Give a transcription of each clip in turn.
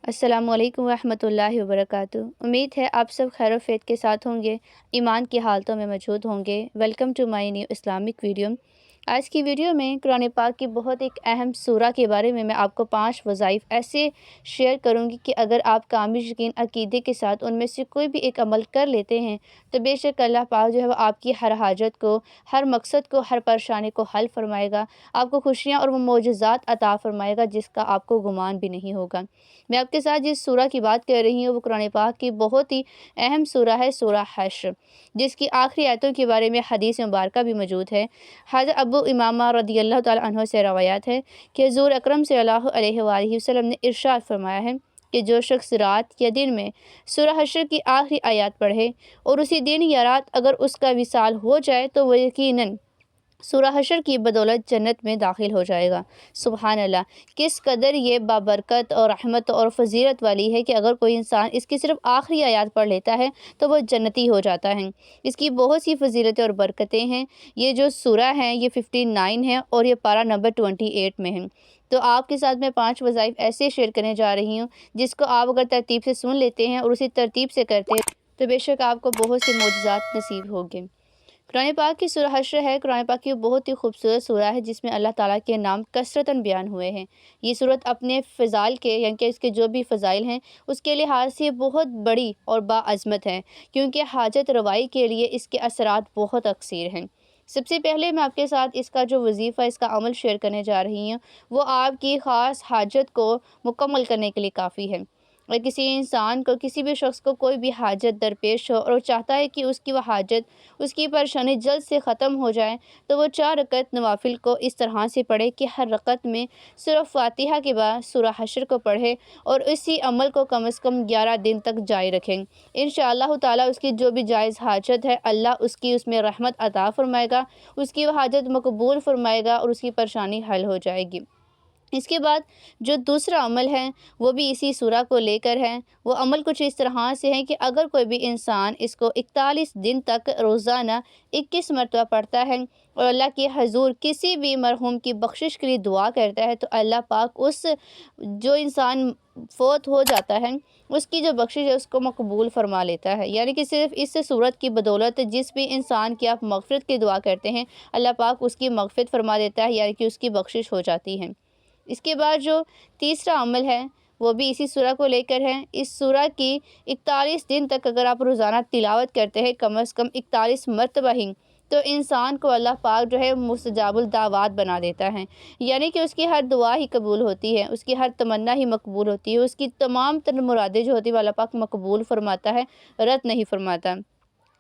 अस्सलामुअलैकुम वरहमतुल्लाहि वबरकातुहू। उम्मीद है आप सब खैर और फ़ैत के साथ होंगे, ईमान की हालतों में मौजूद होंगे। Welcome to my new Islamic video. आज की वीडियो में कुरान पाक की बहुत एक अहम सूरा के बारे में मैं आपको 5 वज़ाइफ ऐसे शेयर करूंगी कि अगर आप कामिल यकीन अकीदे के साथ उनमें से कोई भी एक अमल कर लेते हैं तो बेशक अल्लाह पाक जो है वो आपकी हर हाजत को, हर मकसद को, हर परेशानी को हल फरमाएगा, आपको खुशियाँ और वो मोजज़ात अता फरमाएगा जिसका आपको गुमान भी नहीं होगा। मैं आपके साथ जिस सूरा की बात कर रही हूँ वो कुरान पाक की बहुत ही अहम सूरा है, सूरा हश्र, जिसकी आखिरी आयतों के बारे में हदीस मुबारका भी मौजूद है। हज़रत अबू इमामा रज़ियल्लाहु तआला अन्हु से रवायत है कि हुज़ूर अकरम सल्लल्लाहु अलैहि वसल्लम ने इरशाद फरमाया है कि जो शख्स रात या दिन में सूरा हश्र की आखिरी आयत पढ़े और उसी दिन या रात अगर उसका विसाल हो जाए तो वह यकीनन सूरा हशर की बदौलत जन्नत में दाखिल हो जाएगा। सुबहान अल्लाह, किस कदर ये बाबरकत और रहमत और फजीलत वाली है कि अगर कोई इंसान इसकी सिर्फ आखिरी आयत पढ़ लेता है तो वह जन्नती हो जाता है। इसकी बहुत सी फजीलतें और बरकतें हैं। ये जो सूरा है ये 59 है और ये पारा नंबर 28 में है। तो आपके साथ मैं 5 वज़ाइफ ऐसे शेयर करने जा रही हूँ जिसको आप अगर तरतीब से सुन लेते हैं और उसी तरतीब से करते हैं तो बेशक आपको बहुत से मोजज़ात नसीब होंगे। कुरान पाक की सूरा हश्र है। कुरान पाक की बहुत ही खूबसूरत सूरा है जिसमें अल्लाह ताला के नाम कसरतन बयान हुए हैं। ये सूरत अपने फ़ज़ाइल के यानी कि इसके जो भी फ़ज़ाइल हैं उसके लिहाज से बहुत बड़ी और बाअज़मत है, क्योंकि हाजत रवाई के लिए इसके असरात बहुत अक्सर हैं। सबसे पहले मैं आपके साथ इसका जो वजीफ़ा, इसका अमल शेयर करने जा रही हूँ, वो आपकी ख़ास हाजत को मुकम्मल करने के लिए काफ़ी है। और किसी इंसान को, किसी भी शख्स को कोई भी हाजत दरपेश हो और वो चाहता है कि उसकी वह हाजत, उसकी परेशानी जल्द से ख़त्म हो जाए, तो वो 4 रकत नवाफिल को इस तरह से पढ़े कि हर रकत में सिर्फ़ फ़ातिहा के बाद सूरा हश्र को पढ़े और इसी अमल को कम से कम 11 दिन तक जारी रखें। इंशाअल्लाह ताला उसकी जो भी जायज़ हाजत है अल्लाह उसकी उसमें रहमत अता फ़रमाएगा, उसकी वह हाजत मकबूल फ़रमाएगा और उसकी परेशानी हल हो जाएगी। इसके बाद जो दूसरा अमल है वो भी इसी सूरा को लेकर है। वो अमल कुछ इस तरह से है कि अगर कोई भी इंसान इसको 41 दिन तक रोज़ाना 21 मरतबा पढ़ता है और अल्लाह के हज़ूर किसी भी मरहूम की बख्शिश के लिए दुआ करता है तो अल्लाह पाक उस जो इंसान फ़ौत हो जाता है उसकी जो बख्शिश है उसको मकबूल फ़रमा लेता है। यानी कि सिर्फ़ इस सूरत की बदौलत जिस भी इंसान की आप मग़फ़िरत की दुआ करते हैं अल्लाह पाक उसकी मग़फ़िरत फ़रमा देता है, यानी कि उसकी बख्शिश हो जाती है। इसके बाद जो तीसरा अमल है वो भी इसी सूरा को लेकर है। इस सूरा की 41 दिन तक अगर आप रोज़ाना तिलावत करते हैं कम से कम 41 मरतबा ही, तो इंसान को अल्लाह पाक जो है मुस्तजाबुल दावात बना देता है। यानी कि उसकी हर दुआ ही कबूल होती है, उसकी हर तमन्ना ही मकबूल होती है, उसकी तमाम तर मुरादें जो होती है अल्लाह पाक मकबूल फ़रमाता है, रद्द नहीं फ़रमाता।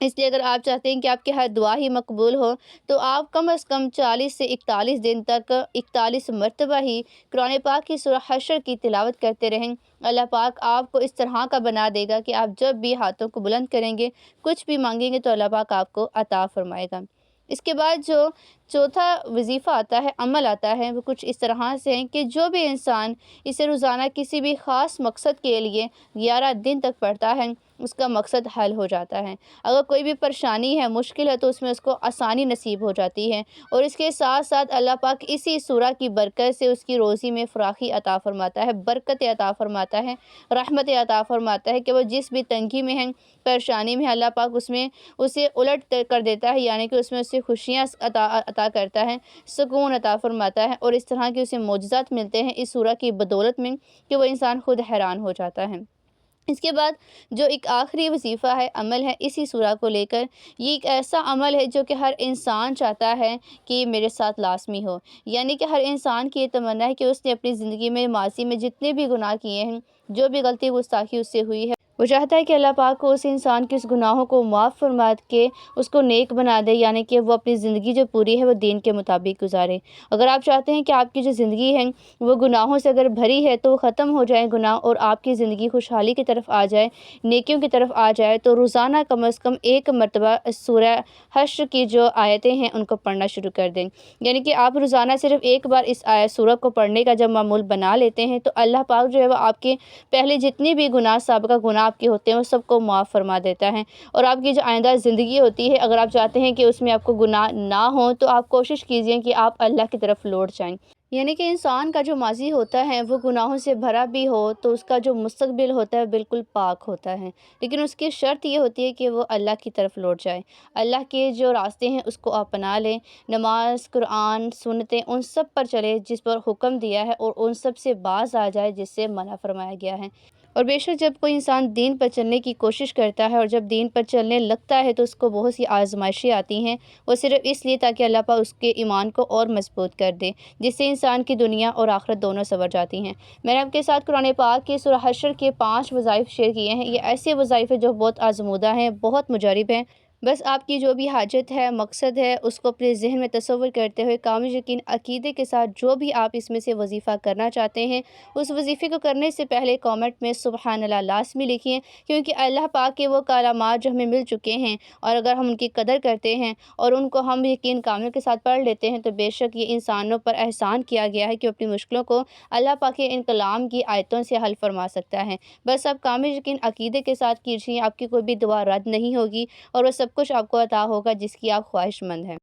इसलिए अगर आप चाहते हैं कि आपकी हर दुआ ही मकबूल हो तो आप कम से कम 40 से 41 दिन तक 41 मरतबा ही कुरान पाक की सूरा हश्र की तिलावत करते रहें। अल्लाह पाक आपको इस तरह का बना देगा कि आप जब भी हाथों को बुलंद करेंगे, कुछ भी मांगेंगे तो अल्लाह पाक आपको अता फ़रमाएगा। इसके बाद जो चौथा वजीफ़ा आता है, अमल आता है, वो कुछ इस तरह से है कि जो भी इंसान इसे रोज़ाना किसी भी ख़ास मकसद के लिए 11 दिन तक पढ़ता है उसका मकसद हल हो जाता है। अगर कोई भी परेशानी है, मुश्किल है तो उसमें उसको आसानी नसीब हो जाती है और इसके साथ साथ अल्लाह पाक इसी सूरा की बरकत से उसकी रोज़ी में फ़राखी अता फ़रमाता है, बरकत अता फ़रमाता है, रहमत अता फ़रमाता है कि वो जिस भी तंगी में है, परेशानी में है, अल्लाह पाक उसमें उसे उलट कर देता है, यानी कि उसमें उसे खुशियाँ अता करता है, सुकून अता फ़रमाता है और इस तरह के उसे मोजज़ात मिलते हैं इस सूरा की बदौलत में कि वो इंसान खुद हैरान हो जाता है। इसके बाद जो एक आखिरी वजीफ़ा है, अमल है इसी सूरा को लेकर, ये एक ऐसा अमल है जो कि हर इंसान चाहता है कि मेरे साथ लाज़मी हो। यानी कि हर इंसान की ये तमन्ना है कि उसने अपनी ज़िंदगी में माज़ी में जितने भी गुनाह किए हैं, जो भी गलती गुस्ताखी उससे हुई है, वो चाहता है कि अल्लाह पाक को उस इंसान के उस गुनाहों को माफ़ फरमा के उसको नेक बना दे, यानी कि वो अपनी ज़िंदगी जो पूरी है वो दीन के मुताबिक गुजारे। अगर आप चाहते हैं कि आपकी जो ज़िंदगी है वो गुनाहों से अगर भरी है तो ख़त्म हो जाए गुनाह और आपकी ज़िंदगी खुशहाली की तरफ आ जाए, नेकियों की तरफ आ जाए, तो रोज़ाना कम से कम 1 मरतबा सूरह हश्र की जो आयतें हैं उनको पढ़ना शुरू कर दें। यानी कि आप रोज़ाना सिर्फ़ एक बार इस सूरह को पढ़ने का जब मामूल बना लेते हैं तो अल्लाह पाक जो है वो आपके पहले जितने भी गुनाह, साबिक़ा गुनाह آپ کے ہوتے ہیں وہ سب کو معاف فرما دیتا ہے۔ اور آپ کی جو آئندہ زندگی ہوتی ہے، اگر آپ چاہتے ہیں کہ اس میں آپ کو گناہ نہ ہوں تو آپ کوشش کیجئے کہ آپ اللہ کی طرف لوٹ جائیں۔ یعنی کہ انسان کا جو ماضی ہوتا ہے وہ گناہوں سے بھرا بھی ہو تو اس کا جو مستقبل ہوتا ہے بالکل پاک ہوتا ہے، لیکن اس کی شرط یہ ہوتی ہے کہ وہ اللہ کی طرف لوٹ جائے، اللہ کے جو راستے ہیں اس کو اپنا لیں، نماز، قرآن، سنتیں ان سب پر چلے جس پر حکم دیا ہے، اور ان سب سے باز آ جائے جس سے منع فرمایا گیا ہے۔ اور بے شک جب کوئی انسان دین پر چلنے کی کوشش کرتا ہے اور جب دین پر چلنے لگتا ہے تو اس کو بہت سی آزمائشیں آتی ہیں، وہ صرف اس لیے تاکہ اللہ پاک اس کے ایمان کو اور مضبوط کر دے، جس سے انسان کی دنیا اور آخرت دونوں سنور جاتی ہیں۔ میں نے آپ کے ساتھ قرآن پاک کے سورہ حشر کے 5 وظائف شیئر کیے ہیں۔ یہ ایسے وظائف ہیں جو بہت آزمودہ ہیں، بہت مجرب ہیں۔ بس آپ کی جو بھی حاجت ہے، مقصد ہے، اس کو اپنے ذہن میں تصور کرتے ہوئے کامل یقین عقیدے کے ساتھ جو بھی آپ اس میں سے وظیفہ کرنا چاہتے ہیں، اس وظیفے کو کرنے سے پہلے کامنٹ میں سبحان اللہ لازمی لکھیں، کیونکہ اللہ پاک کے وہ کلمات جو ہمیں مل چکے ہیں اور اگر ہم ان کی قدر کرتے ہیں اور ان کو ہم یقین کامل کے ساتھ پڑھ لیتے ہیں تو بے شک یہ انسانوں پر احسان کیا گیا ہے کہ وہ اپنی مشکلوں کو اللہ پاک کے ان کلام کی آیتوں سے حل فرما سکتا ہے۔ بس آپ کامل یقین عقیدے کے ساتھ کیجیے، آپ کی کوئی بھی دعا رد نہیں ہوگی اور وہ سب کچھ آپ کو عطا ہوگا جس کی آپ خواہش مند ہیں۔